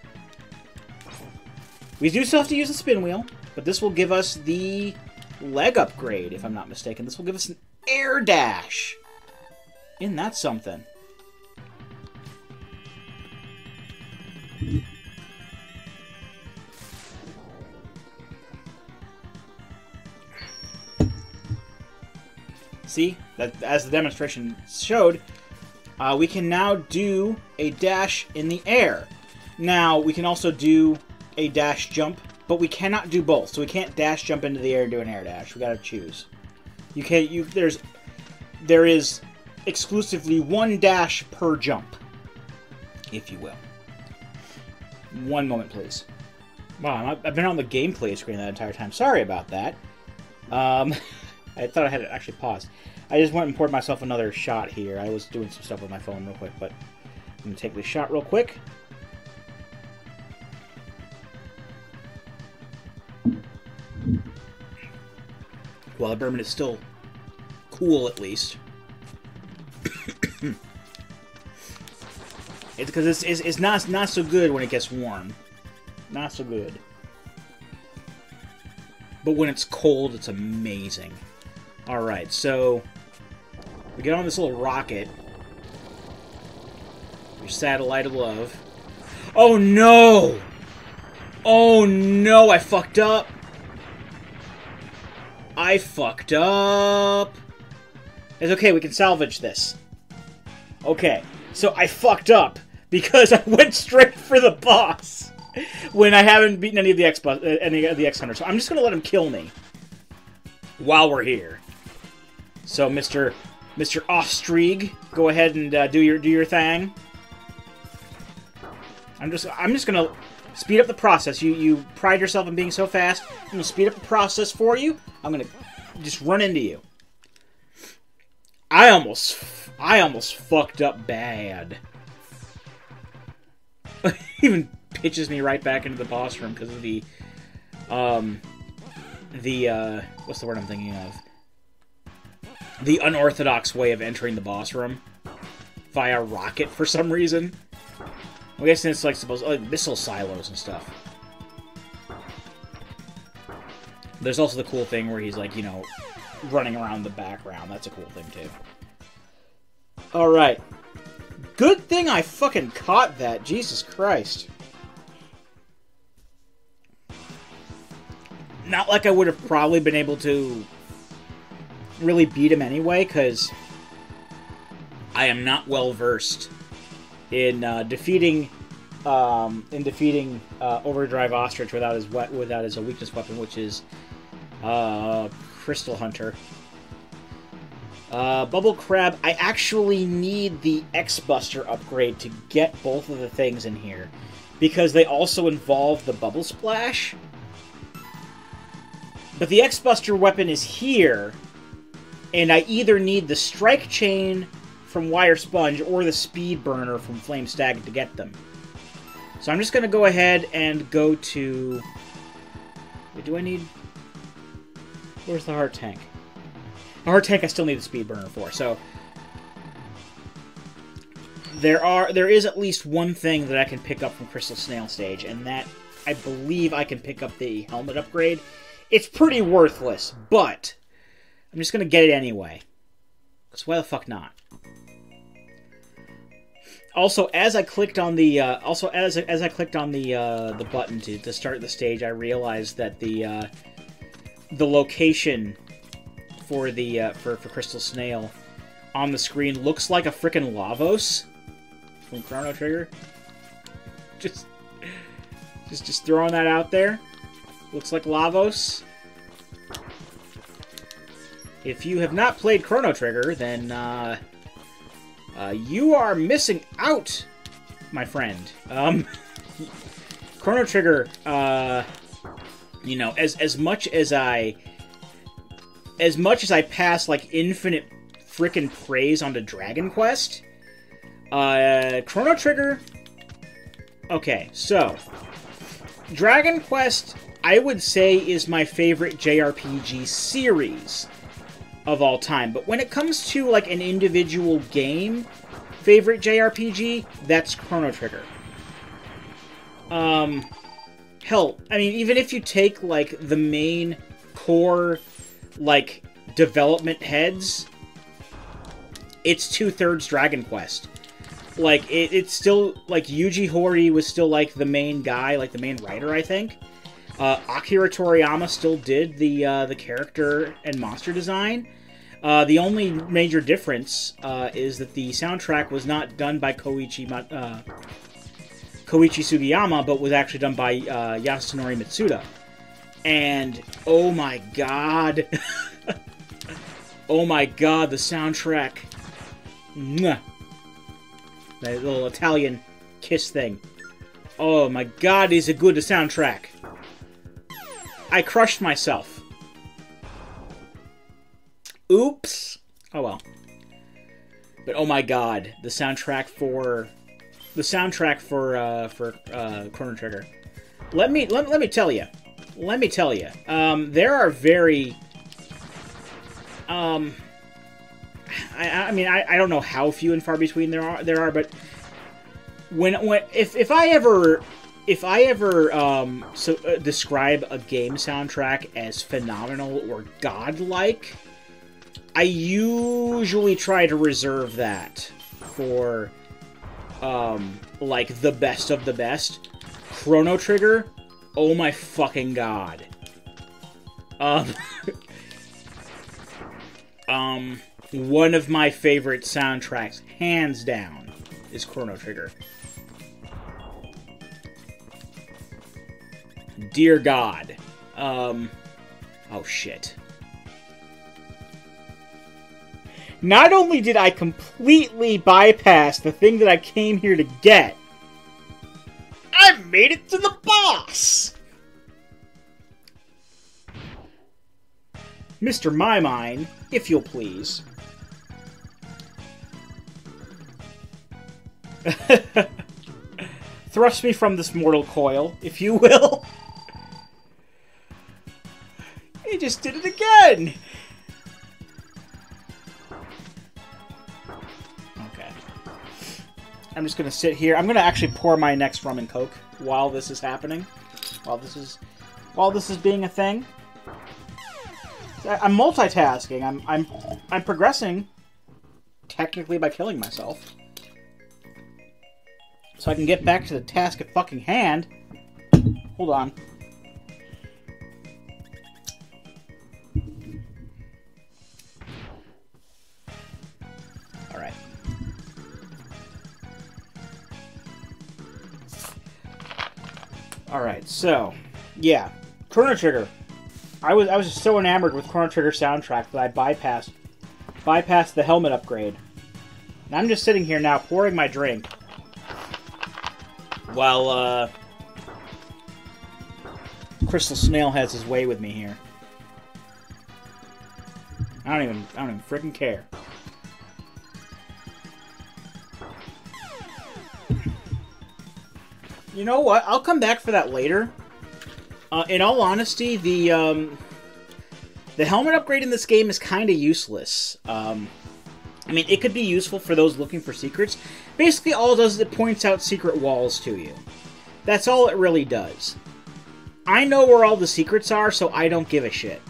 We do still have to use the spin wheel, but this will give us the leg upgrade, if I'm not mistaken. This will give us an air dash. Isn't that something? See, that as the demonstration showed, we can now do a dash in the air. Now, we can also do a dash jump, but we cannot do both. So we can't dash jump into the air and do an air dash. We gotta choose. You can't. There is exclusively one dash per jump, if you will. One moment, please. Wow, I've been on the gameplay screen that entire time. Sorry about that. I thought I had it actually paused. I just went and poured myself another shot here. I was doing some stuff with my phone real quick, but I'm going to take this shot real quick. Well, the bourbon is still cool, at least. It's because it's not so good when it gets warm. Not so good. But when it's cold, it's amazing. Alright, so we get on this little rocket. Your satellite of love. Oh no! Oh no, I fucked up! I fucked up! It's okay, we can salvage this. Okay, so I fucked up because I went straight for the boss when I haven't beaten any of the X-Hunters. So I'm just gonna let him kill me while we're here. So, Mr. Ostrig, go ahead and do your thing. I'm just gonna speed up the process. You pride yourself on being so fast. I'm gonna speed up the process for you. I'm gonna just run into you. I almost fucked up bad. Even pitches me right back into the boss room because of the what's the word I'm thinking of? The unorthodox way of entering the boss room via rocket for some reason. I'm guessing it's like missile silos and stuff. There's also the cool thing where he's like, you know, running around the background. That's a cool thing too. Alright. Good thing I fucking caught that. Jesus Christ. Not like I would have probably been able to really beat him anyway, because I am not well versed in defeating Overdrive Ostrich without his weakness weapon, which is Crystal Hunter. Bubble Crab, I actually need the X-Buster upgrade to get both of the things in here, because they also involve the Bubble Splash. But the X-Buster weapon is here, and I either need the Strike Chain from Wire Sponge or the Speed Burner from Flame Stag to get them. So I'm just going to go ahead and go to... Wait, do I need... Where's the Heart Tank? The Heart Tank I still need the Speed Burner for, so... There is at least one thing that I can pick up from Crystal Snail Stage, and that, I believe I can pick up the helmet upgrade. It's pretty worthless, but I'm just gonna get it anyway. Because why the fuck not? Also, as I clicked on the the button to start the stage, I realized that the location for for Crystal Snail on the screen looks like a frickin' Lavos from Chrono Trigger. Just throwing that out there. Looks like Lavos. If you have not played Chrono Trigger, then you are missing out my friend. Chrono Trigger, you know, as much as I pass, like, infinite frickin' praise onto Dragon Quest, Chrono Trigger... Okay, so... Dragon Quest, I would say, is my favorite JRPG series of all time. But when it comes to, like, an individual game favorite JRPG, that's Chrono Trigger. Hell, I mean, even if you take, like, the main core, like, development heads, it's 2/3 Dragon Quest. Like, it's still, like, Yuji Horii was still, like, the main guy, like, the main writer, I think. Akira Toriyama still did the character and monster design. The only major difference is that the soundtrack was not done by Koichi Sugiyama, but was actually done by Yasunori Mitsuda. And, oh my god. Oh my god, the soundtrack. Mwah. That little Italian kiss thing. Oh my god, is it good, the soundtrack. I crushed myself. Oops. Oh well. But oh my god, the soundtrack for Chrono Trigger. Let me tell you. Let me tell you. There are very I mean, I don't know how few and far between there are, but if I ever describe a game soundtrack as phenomenal or godlike, I usually try to reserve that for like the best of the best. Chrono Trigger, oh my fucking god. One of my favorite soundtracks, hands down, is Chrono Trigger. Dear God. Oh shit. Not only did I completely bypass the thing that I came here to get, I made it to the boss! Mr. Mimine, if you'll please. Thrust me from this mortal coil, if you will. He just did it again! Okay. I'm just gonna sit here. I'm gonna actually pour my next rum and coke while this is happening. While this is being a thing. I'm multitasking. I'm progressing technically by killing myself. So I can get back to the task at fucking hand. Hold on. Alright. Alright, so yeah. Chrono Trigger. I was just so enamored with Chrono Trigger soundtrack that I bypassed the helmet upgrade. And I'm just sitting here now pouring my drink. While, Crystal Snail has his way with me here. I don't even freaking care. You know what? I'll come back for that later. In all honesty, the helmet upgrade in this game is kind of useless. I mean, it could be useful for those looking for secrets. Basically, all it does is it points out secret walls to you. That's all it really does. I know where all the secrets are, so I don't give a shit.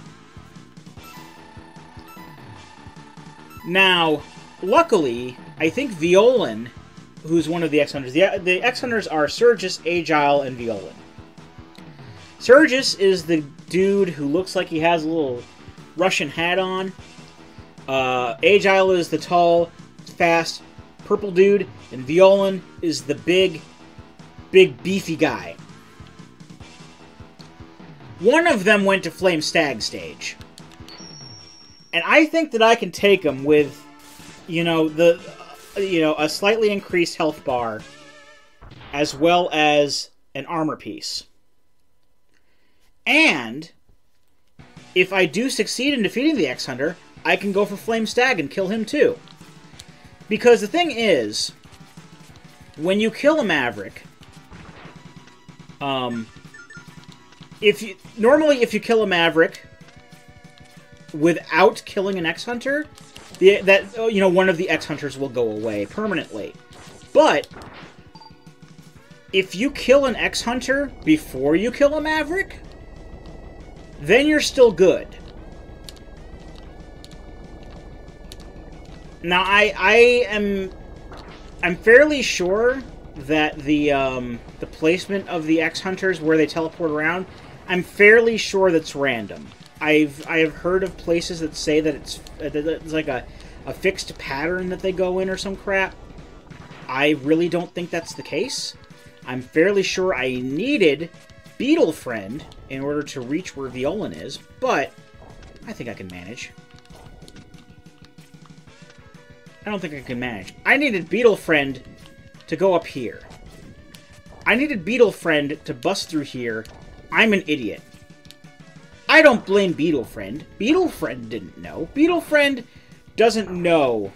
Now, luckily, I think Violin, who's one of the X-Hunters... The X-Hunters are Surgis, Agile, and Violin. Surgis is the dude who looks like he has a little Russian hat on. Agile is the tall, fast, purple dude, and Violin is the big, beefy guy. One of them went to Flame Stag stage. And I think that I can take him with, a slightly increased health bar as well as an armor piece. And if I do succeed in defeating the X-Hunter, I can go for Flame Stag and kill him too. Because the thing is, when you kill a Maverick, if you kill a Maverick without killing an X-Hunter, one of the X-Hunters will go away permanently. But if you kill an X-Hunter before you kill a Maverick, then you're still good. Now, I'm fairly sure that the placement of the X-Hunters where they teleport around, I'm fairly sure that's random. I have heard of places that say that it's like a fixed pattern that they go in or some crap. I really don't think that's the case. I'm fairly sure I needed Beetle Friend in order to reach where Violan is, but I think I can manage. I don't think I can manage. I needed Beetle Friend to go up here. I needed Beetle Friend to bust through here. I'm an idiot. I don't blame Beetle Friend. Beetle Friend didn't know. Beetle Friend doesn't know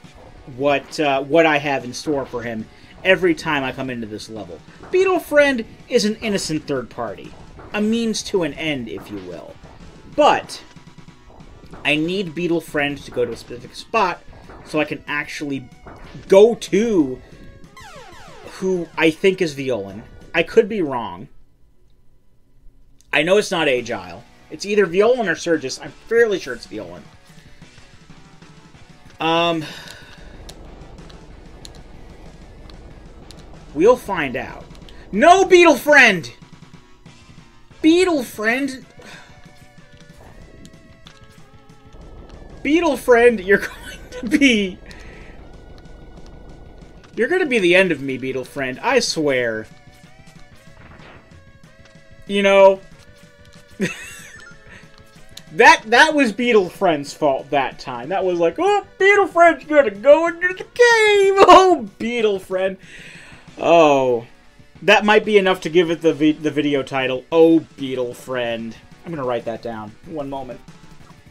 what I have in store for him every time I come into this level. Beetle Friend is an innocent third party. A means to an end, if you will. But I need Beetle Friend to go to a specific spot so I can actually go to who I think is Violan. I could be wrong. I know it's not Agile. It's either Violan or Surges. I'm fairly sure it's Violan. We'll find out. No, Beetle Friend! Beetle Friend! Beetle Friend, you're going to be... You're going to be the end of me, Beetle Friend. I swear. You know... That was Beetle Friend's fault that time. That was like, oh, Beetle Friend's gonna go into the cave! Oh, Beetle Friend. Oh. That might be enough to give it the video title, Oh, Beetle Friend. I'm gonna write that down. One moment.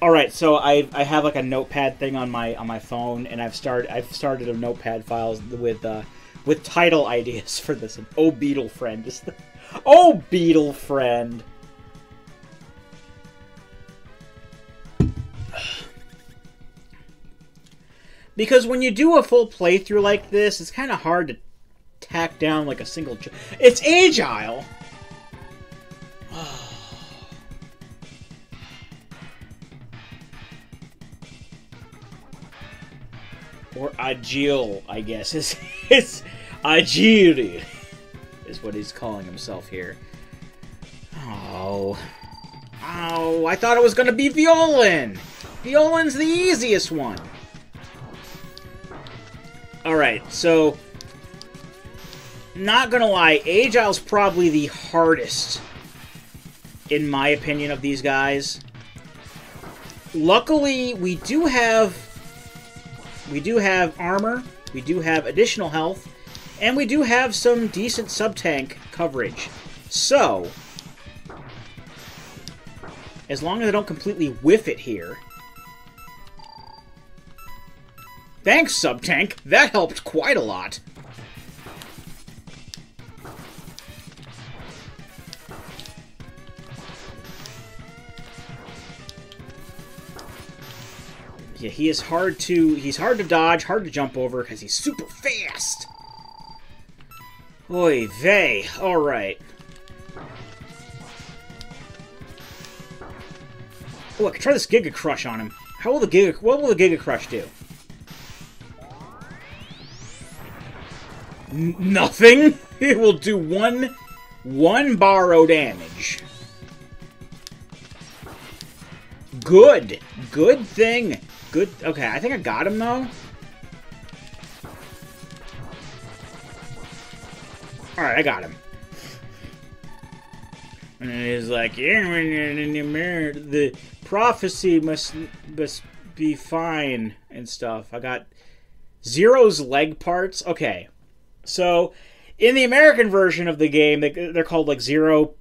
Alright, so I have like a notepad thing on my phone, and I've started a notepad file with title ideas for this. Oh, Beetle Friend. Oh, Beetle Friend. Because when you do a full playthrough like this, it's kind of hard to tack down like a single... It's Agile! Or Agile, I guess. It's Agile is what he's calling himself here. Oh. Oh, I thought it was going to be Violan! Violan's the easiest one! Alright, so... Not gonna lie, Agile's probably the hardest, in my opinion, of these guys. Luckily, we do have armor, we do have additional health, and we do have some decent sub-tank coverage. So, as long as I don't completely whiff it here... Thanks, sub-tank! That helped quite a lot! Yeah, he's hard to dodge, hard to jump over, because he's super fast! Oy vey. Alright. Oh, I can try this Giga Crush on him. What will the Giga Crush do? Nothing? It will do one borrow damage. Good. Good thing. Good. Okay, I think I got him, though. Alright, I got him. And he's like, yeah, the prophecy must be fine and stuff. I got Zero's leg parts. Okay. So, In the American version of the game, they're called like zero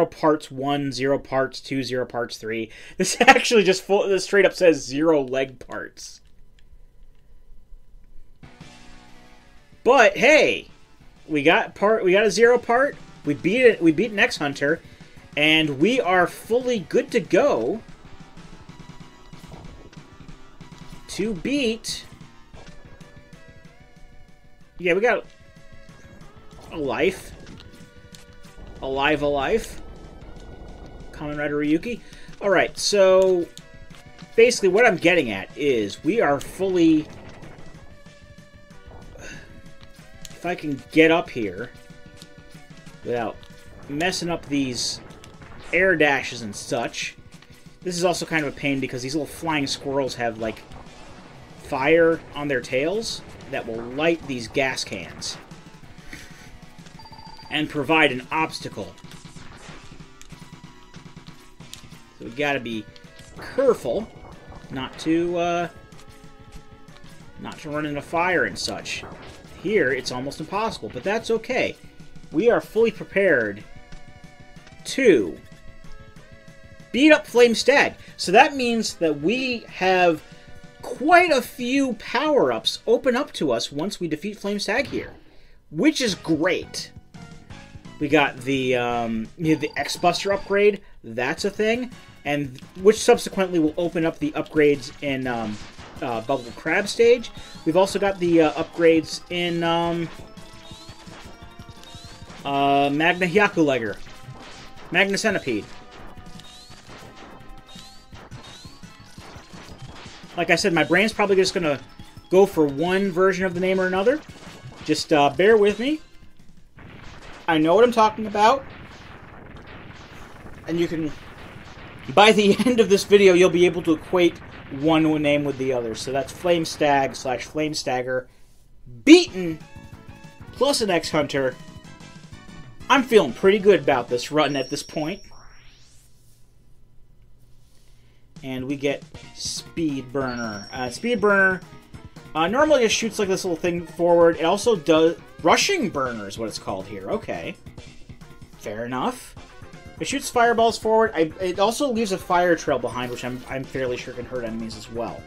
parts 1, 0 parts 2, 0 parts 3. This actually just this straight up says 0 leg parts. But hey, we got a 0 part. We beat it. We beat an X Hunter, and we are fully good to go to beat. Yeah, we got a life. Alive. Kamen Rider Ryuki. Alright, so basically what I'm getting at is we are fully... If I can get up here without messing up these air dashes and such. This is also kind of a pain because these little flying squirrels have, like, fire on their tails that will light these gas cans and provide an obstacle. So we gotta be careful not to run into fire and such. Here, it's almost impossible, but that's okay. We are fully prepared to beat up Flame Stag. So that means that we have quite a few power-ups open up to us once we defeat Flame Stag here, which is great. We got the X-Buster upgrade. That's a thing, and which subsequently will open up the upgrades in Bubble Crab stage. We've also got the upgrades in Magna Hyakulegger, Magna Centipede. Like I said, my brain's probably just going to go for one version of the name or another. Just bear with me. I know what I'm talking about. And you can... By the end of this video, you'll be able to equate one name with the other. So that's Flame Stag / Flame Stagger. Beaten plus an X-Hunter. I'm feeling pretty good about this run at this point. And we get Speed Burner. Speed Burner normally just shoots like this little thing forward. It also does... Rushing Burner is what it's called here. Okay. Fair enough. It shoots fireballs forward. It also leaves a fire trail behind, which I'm fairly sure can hurt enemies as well.